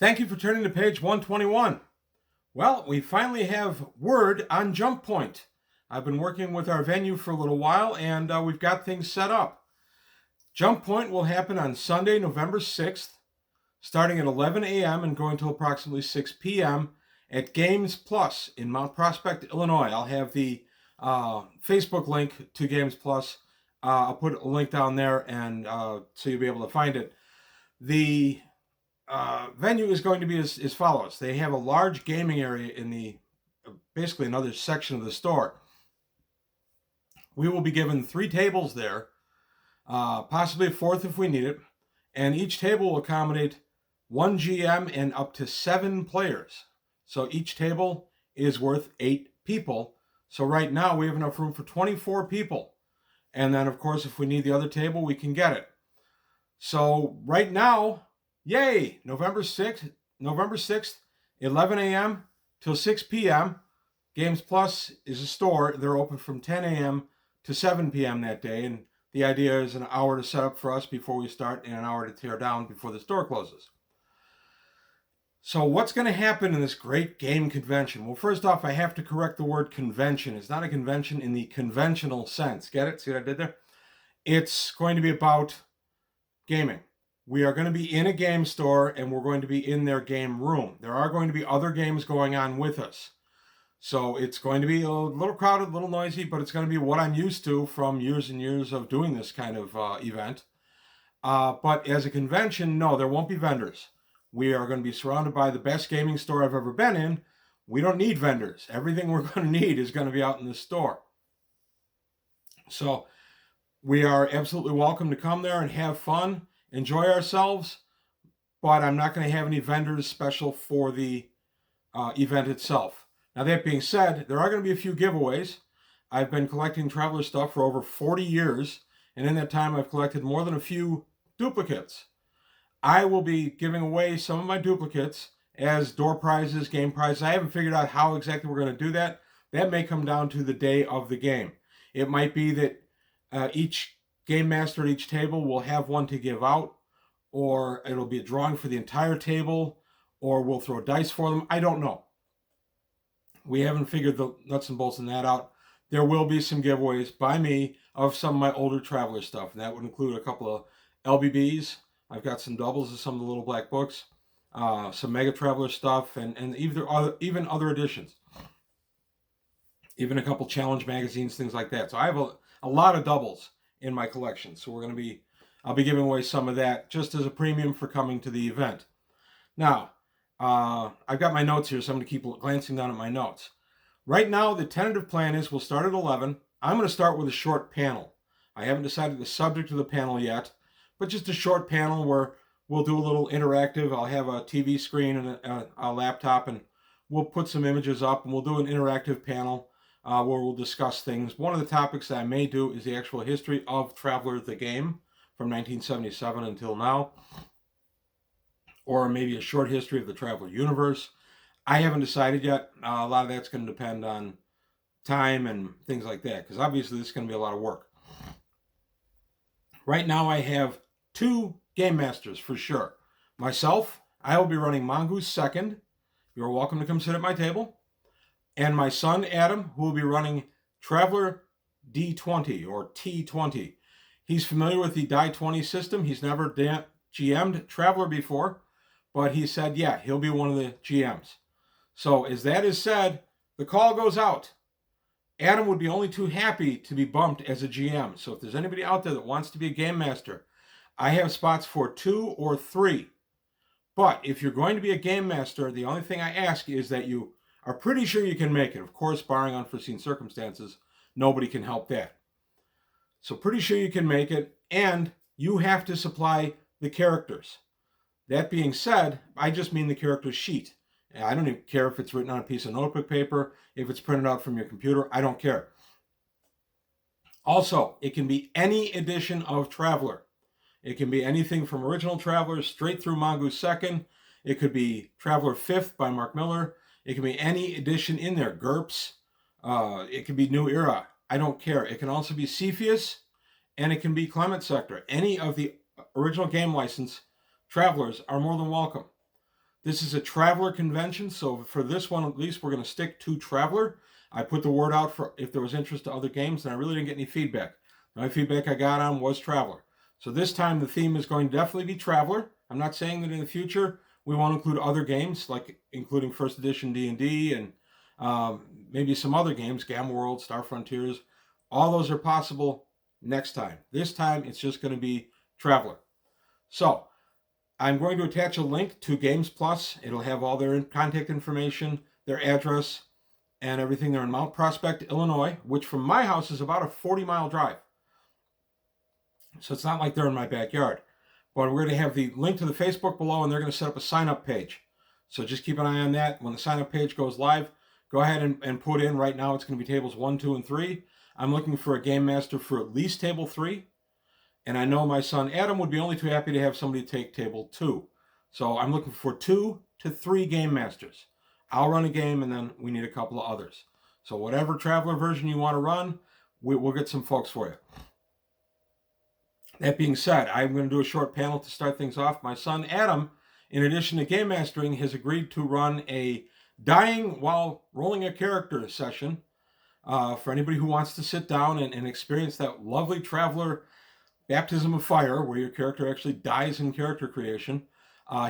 Thank you for turning to page 121. Well, we finally have word on JumpPoint. I've been working with our venue for a little while, and we've got things set up. JumpPoint will happen on Sunday, November 6th, starting at 11 a.m. and going till approximately 6 p.m. at Games Plus in Mount Prospect, Illinois. I'll have the Facebook link to Games Plus. I'll put a link down there, and so you'll be able to find it. The venue is going to be as follows. They have a large gaming area in the basically another section of the store. We will be given 3 tables there, possibly a 4th if we need it, and each table will accommodate 1 GM and up to 7 players. So each table is worth 8 people. So right now we have enough room for 24 people. And then, of course, if we need the other table, we can get it. So right now, yay! November 6th, 11 a.m. till 6 p.m. Games Plus is a store. They're open from 10 a.m. to 7 p.m. that day. And the idea is an hour to set up for us before we start and an hour to tear down before the store closes. So what's going to happen in this great game convention? Well, first off, I have to correct the word convention. It's not a convention in the conventional sense. Get it? See what I did there? It's going to be about gaming. We are going to be in a game store, and we're going to be in their game room. There are going to be other games going on with us. So it's going to be a little crowded, a little noisy, but it's going to be what I'm used to from years and years of doing this kind of event. But as a convention, no, there won't be vendors. We are going to be surrounded by the best gaming store I've ever been in. We don't need vendors. Everything we're going to need is going to be out in the store. So we are absolutely welcome to come there and have fun, enjoy ourselves, but I'm not going to have any vendors special for the event itself. Now, that being said, there are going to be a few giveaways. I've been collecting Traveler stuff for over 40 years, and in that time, I've collected more than a few duplicates. I will be giving away some of my duplicates as door prizes, game prizes. I haven't figured out how exactly we're going to do that. That may come down to the day of the game. It might be that each game master at each table will have one to give out, or it'll be a drawing for the entire table, or we'll throw dice for them. I don't know. We haven't figured the nuts and bolts in that out. There will be some giveaways by me of some of my older Traveler stuff, and that would include a couple of LBBs. I've got some doubles of some of the little black books, some Mega Traveler stuff, and even other editions. Even a couple challenge magazines, things like that. So I have a lot of doubles in my collection. So I'll be giving away some of that just as a premium for coming to the event. Now, I've got my notes here, so I'm going to keep glancing down at my notes. Right now, the tentative plan is we'll start at 11. I'm going to start with a short panel. I haven't decided the subject of the panel yet, but just a short panel where we'll do a little interactive. I'll have a TV screen and a laptop, and we'll put some images up, and we'll do an interactive panel where we'll discuss things. One of the topics that I may do is the actual history of Traveler the game from 1977 until now, or maybe a short history of the Traveler universe. I haven't decided yet. A lot of that's going to depend on time and things like that, because obviously this is going to be a lot of work. Right now I have 2 game masters for sure. Myself, I will be running Mongoose second. You're welcome to come sit at my table. And my son, Adam, who will be running Traveler D20 or T20. He's familiar with the Die 20 system. He's never GM'd Traveler before, but he said, yeah, he'll be one of the GMs. So as that is said, the call goes out. Adam would be only too happy to be bumped as a GM. So if there's anybody out there that wants to be a game master, I have spots for 2 or 3. But if you're going to be a game master, the only thing I ask is that you are pretty sure you can make it. Of course, barring unforeseen circumstances, nobody can help that. So pretty sure you can make it, and you have to supply the characters. That being said, I just mean the character sheet. I don't even care if it's written on a piece of notebook paper, if it's printed out from your computer, I don't care. Also, it can be any edition of Traveler. It can be anything from original Traveler straight through Mongoose 2nd. It could be Traveler 5th by Mark Miller. It can be any edition in there, GURPS. It can be New Era. I don't care. It can also be Cepheus, and it can be Clement Sector. Any of the original game license Travelers are more than welcome. This is a Traveler convention, so for this one at least we're going to stick to Traveler. I put the word out for if there was interest to other games, and I really didn't get any feedback. The only feedback I got on was Traveler. So this time the theme is going to definitely be Traveler. I'm not saying that in the future we won't include other games, like including first edition D&D and maybe some other games, Gamma World, Star Frontiers. All those are possible next time. This time it's just going to be Traveler. So I'm going to attach a link to Games Plus. It'll have all their contact information, their address, and everything. They're in Mount Prospect, Illinois, which from my house is about a 40-mile drive. So it's not like they're in my backyard. But we're going to have the link to the Facebook below, and they're going to set up a sign-up page. So just keep an eye on that. When the sign-up page goes live, go ahead and put in. Right now it's going to be tables 1, 2, and 3. I'm looking for a game master for at least table 3. And I know my son Adam would be only too happy to have somebody take table 2. So I'm looking for 2 to 3 game masters. I'll run a game, and then we need a couple of others. So whatever Traveler version you want to run, we'll get some folks for you. That being said, I'm going to do a short panel to start things off. My son Adam, in addition to game mastering, has agreed to run a dying while rolling a character session for anybody who wants to sit down and experience that lovely Traveler baptism of fire, where your character actually dies in character creation.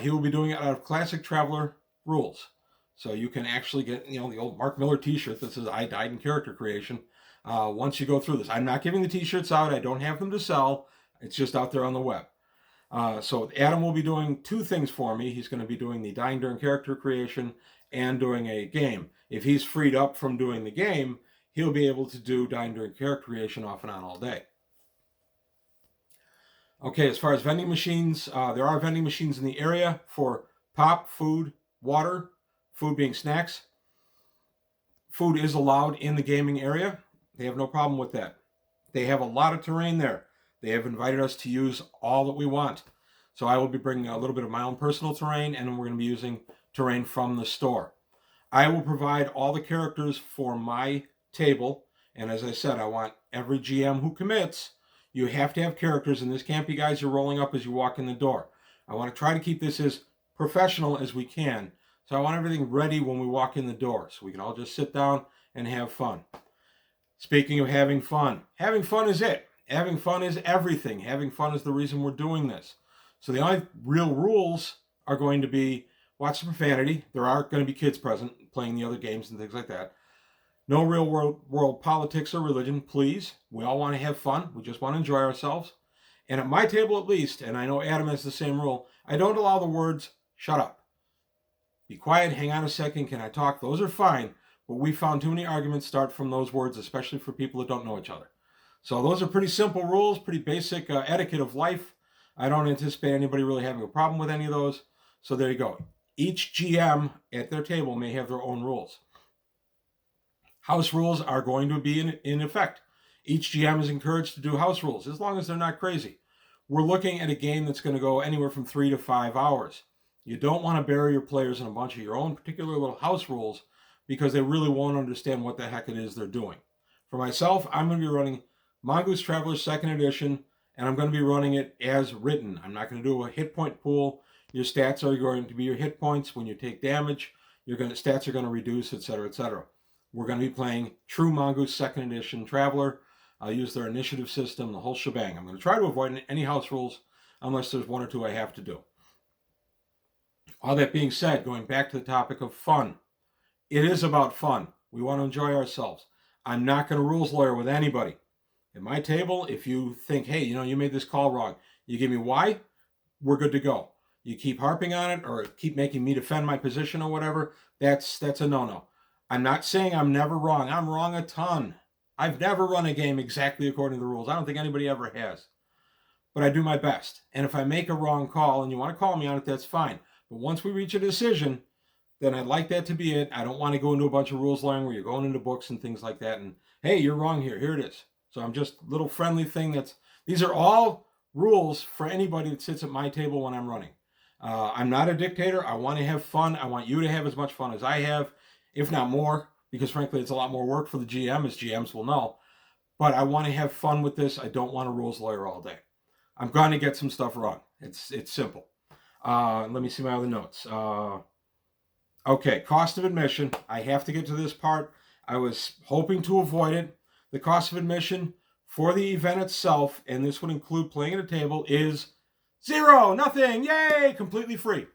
He will be doing it out of classic Traveler rules. So you can actually get, the old Mark Miller t-shirt that says, I died in character creation, once you go through this. I'm not giving the t-shirts out. I don't have them to sell. It's just out there on the web. So Adam will be doing 2 things for me. He's going to be doing the dying during character creation and doing a game. If he's freed up from doing the game, he'll be able to do dying during character creation off and on all day. Okay, as far as vending machines, there are vending machines in the area for pop, food, water, food being snacks. Food is allowed in the gaming area. They have no problem with that. They have a lot of terrain there. They have invited us to use all that we want. So I will be bringing a little bit of my own personal terrain, and we're going to be using terrain from the store. I will provide all the characters for my table, and as I said, I want every GM who commits. You have to have characters, and this can't be guys you're rolling up as you walk in the door. I want to try to keep this as professional as we can. So I want everything ready when we walk in the door, so we can all just sit down and have fun. Speaking of having fun is it. Having fun is everything. Having fun is the reason we're doing this. So the only real rules are going to be watch the profanity. There are going to be kids present playing the other games and things like that. No real world politics or religion, please. We all want to have fun. We just want to enjoy ourselves. And at my table at least, and I know Adam has the same rule, I don't allow the words, shut up. Be quiet, hang on a second, can I talk? Those are fine, but we found too many arguments start from those words, especially for people that don't know each other. So those are pretty simple rules, pretty basic etiquette of life. I don't anticipate anybody really having a problem with any of those. So there you go. Each GM at their table may have their own rules. House rules are going to be in effect. Each GM is encouraged to do house rules, as long as they're not crazy. We're looking at a game that's going to go anywhere from 3 to 5 hours. You don't want to bury your players in a bunch of your own particular little house rules, because they really won't understand what the heck it is they're doing. For myself, I'm going to be running Mongoose Traveler 2nd Edition, and I'm going to be running it as written. I'm not going to do a hit point pool. Your stats are going to be your hit points. When you take damage, stats are going to reduce, etc., etc. We're going to be playing true Mongoose 2nd Edition Traveler. I'll use their initiative system, the whole shebang. I'm going to try to avoid any house rules unless there's 1 or 2 I have to do. All that being said, going back to the topic of fun, it is about fun. We want to enjoy ourselves. I'm not going to rules lawyer with anybody. At my table, if you think, hey, you made this call wrong, you give me why, we're good to go. You keep harping on it or keep making me defend my position or whatever, that's a no-no. I'm not saying I'm never wrong. I'm wrong a ton. I've never run a game exactly according to the rules. I don't think anybody ever has. But I do my best. And if I make a wrong call and you want to call me on it, that's fine. But once we reach a decision, then I'd like that to be it. I don't want to go into a bunch of rules lawyering where you're going into books and things like that. And, hey, you're wrong here. Here it is. So I'm just a little friendly thing. These are all rules for anybody that sits at my table when I'm running. I'm not a dictator. I want to have fun. I want you to have as much fun as I have, if not more, because frankly, it's a lot more work for the GM, as GMs will know. But I want to have fun with this. I don't want a rules lawyer all day. I'm going to get some stuff wrong. It's simple. Let me see my other notes. Okay, cost of admission. I have to get to this part. I was hoping to avoid it. The cost of admission for the event itself, and this would include playing at a table, is zero, nothing, yay, completely free.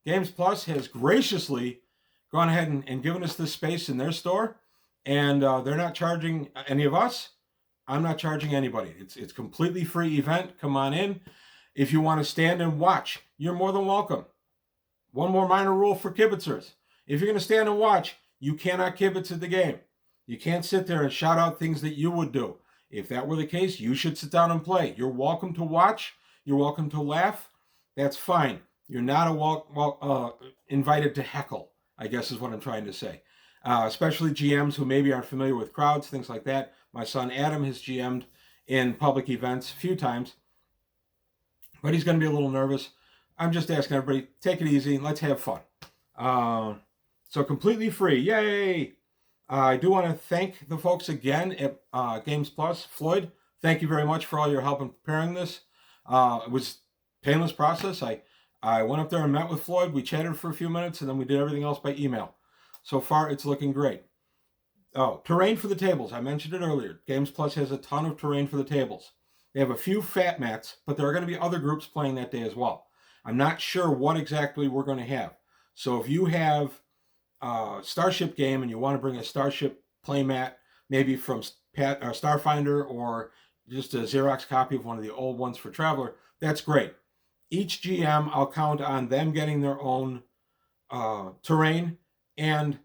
Games Plus has graciously gone ahead and given us this space in their store, and they're not charging any of us. I'm not charging anybody. It's completely free event. Come on in. If you want to stand and watch, you're more than welcome. One more minor rule for kibitzers. If you're going to stand and watch, you cannot kibitz at the game. You can't sit there and shout out things that you would do. If that were the case, you should sit down and play. You're welcome to watch. You're welcome to laugh. That's fine. You're not invited to heckle, I guess is what I'm trying to say. Especially GMs who maybe aren't familiar with crowds, things like that. My son Adam has GM'd in public events a few times, but he's going to be a little nervous. I'm just asking everybody, take it easy. Let's have fun. So completely free. Yay! I do want to thank the folks again at Games Plus. Floyd, thank you very much for all your help in preparing this. It was a painless process. I went up there and met with Floyd. We chatted for a few minutes, and then we did everything else by email. So far, it's looking great. Oh, terrain for the tables. I mentioned it earlier. Games Plus has a ton of terrain for the tables. They have a few fat mats, but there are going to be other groups playing that day as well. I'm not sure what exactly we're going to have. So if you have a Starship game and you want to bring a Starship playmat, maybe from Starfinder or just a Xerox copy of one of the old ones for Traveler, that's great. Each GM, I'll count on them getting their own terrain, and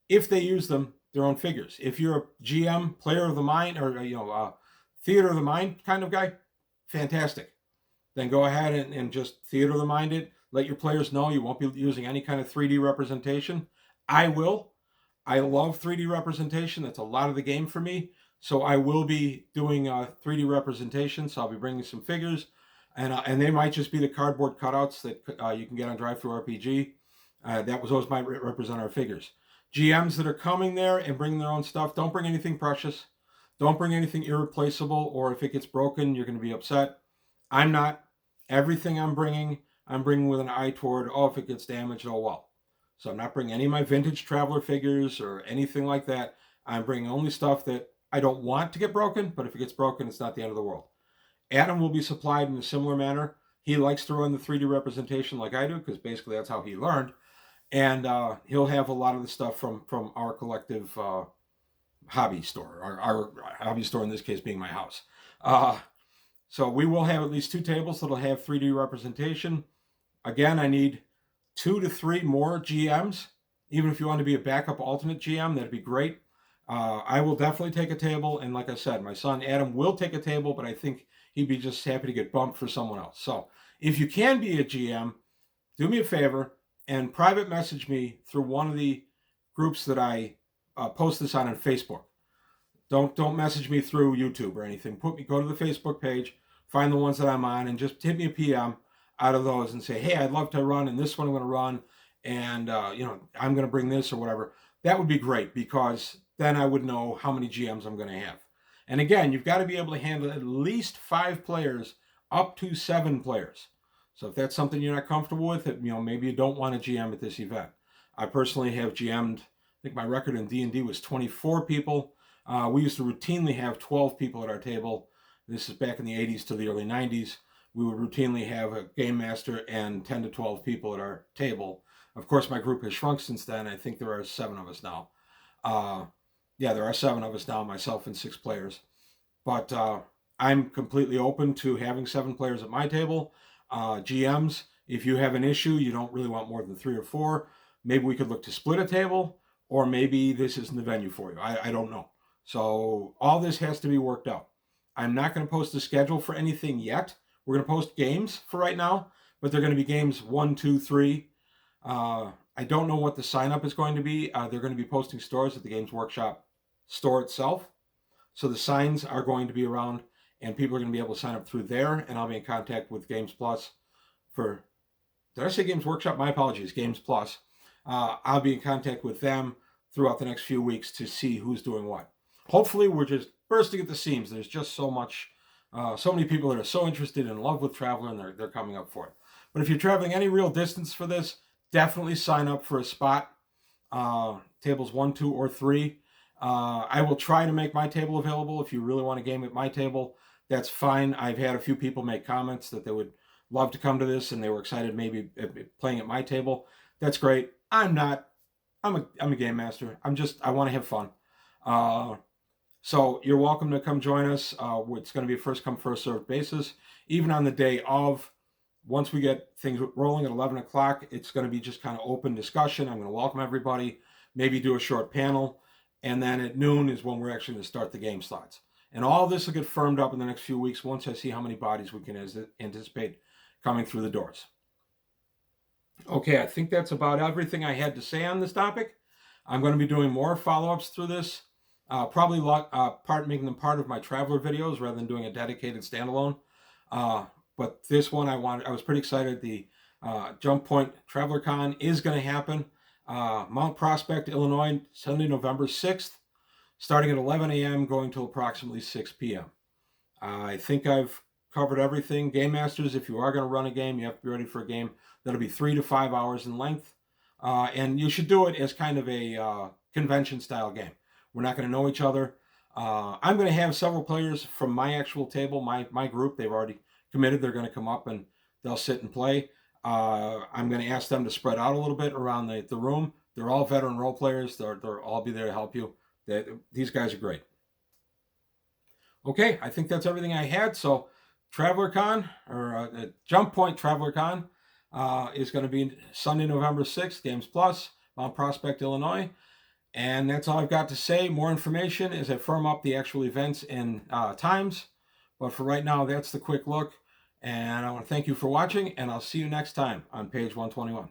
if they use them, their own figures. If you're a GM, player of the mind, or theater of the mind kind of guy, fantastic. Then go ahead and just theater of the mind it. Let your players know you won't be using any kind of 3D representation. I will. I love 3D representation. That's a lot of the game for me. So I will be doing 3D representation. So I'll be bringing some figures, and they might just be the cardboard cutouts that you can get on Drive-Thru-RPG. That was always might represent our figures. GMs that are coming there and bringing their own stuff, don't bring anything precious. Don't bring anything irreplaceable, or if it gets broken, you're going to be upset. I'm not. Everything I'm bringing with an eye toward, if it gets damaged, oh well. So I'm not bringing any of my vintage Traveler figures or anything like that. I'm bringing only stuff that I don't want to get broken, but if it gets broken, it's not the end of the world. Adam will be supplied in a similar manner. He likes to run the 3D representation like I do, because basically that's how he learned. And he'll have a lot of the stuff from our collective hobby store, our hobby store in this case being my house. So we will have at least 2 tables that'll have 3D representation. Again, I need 2 to 3 more GMs. Even if you want to be a backup alternate GM, that'd be great. I will definitely take a table, and like I said, my son Adam will take a table, but I think he'd be just happy to get bumped for someone else. So if you can be a GM, do me a favor and private message me through one of the groups that I post this on Facebook. Don't message me through YouTube or anything. Go to the Facebook page, find the ones that I'm on, and just hit me a PM out of those and say, hey, I'd love to run, and this one I'm going to run, and I'm going to bring this or whatever. That would be great, because then I would know how many GMs I'm going to have. And again, you've got to be able to handle at least 5 players up to 7 players. So if that's something you're not comfortable with, maybe you don't want a GM at this event. I personally have GM'd, I think my record in D&D was 24 people. We used to routinely have 12 people at our table. This is back in the 80s to the early 90s. We would routinely have a game master and 10 to 12 people at our table. Of course, my group has shrunk since then. I think there are 7 of us now. There are 7 of us now, myself and 6 players. But I'm completely open to having 7 players at my table. GMs, if you have an issue, you don't really want more than 3 or 4, maybe we could look to split a table, or maybe this isn't the venue for you. I don't know. So all this has to be worked out. I'm not going to post a schedule for anything yet. We're going to post games for right now, but they're going to be games 1, 2, 3. I don't know what the sign up is going to be. They're going to be posting stores at the Games Workshop store itself. So the signs are going to be around, and people are going to be able to sign up through there, and I'll be in contact with Games Plus did I say Games Workshop? My apologies, Games Plus. I'll be in contact with them throughout the next few weeks to see who's doing what. Hopefully we're just bursting at the seams. There's just so many people that are so interested in love with Traveler, and they're coming up for it. But if you're traveling any real distance for this, definitely sign up for a spot. Tables 1, 2, or 3. I will try to make my table available. If you really want a game at my table, that's fine. I've had a few people make comments that they would love to come to this and they were excited maybe playing at my table. That's great. I'm not. I'm a game master. I want to have fun. So you're welcome to come join us. It's going to be a first come, first served basis. Even on the day of, once we get things rolling at 11 o'clock, it's going to be just kind of open discussion. I'm going to welcome everybody, maybe do a short panel. And then at noon is when we're actually going to start the game slots. And all this will get firmed up in the next few weeks once I see how many bodies we can anticipate coming through the doors. Okay, I think that's about everything I had to say on this topic. I'm going to be doing more follow-ups through this, probably making them part of my traveler videos rather than doing a dedicated standalone. But this one I was pretty excited. The JumpPoint Traveler Con is going to happen. Mount Prospect, Illinois, Sunday, November 6th, starting at 11 a.m., going till approximately 6 p.m. I think I've covered everything. Game Masters, if you are going to run a game, you have to be ready for a game that'll be 3 to 5 hours in length. And you should do it as kind of a convention-style game. We're not going to know each other. I'm going to have several players from my actual table, my group. They've already committed. They're going to come up and they'll sit and play. I'm going to ask them to spread out a little bit around the room. They're all veteran role players. They'll all be there to help you. These guys are great. Okay, I think that's everything I had. So Traveler Con, or JumpPoint Traveler Con, is going to be Sunday, November 6th, Games Plus, Mount Prospect, Illinois. And that's all I've got to say. More information as I firm up the actual events and times. But for right now, that's the quick look. And I want to thank you for watching, and I'll see you next time on page 121.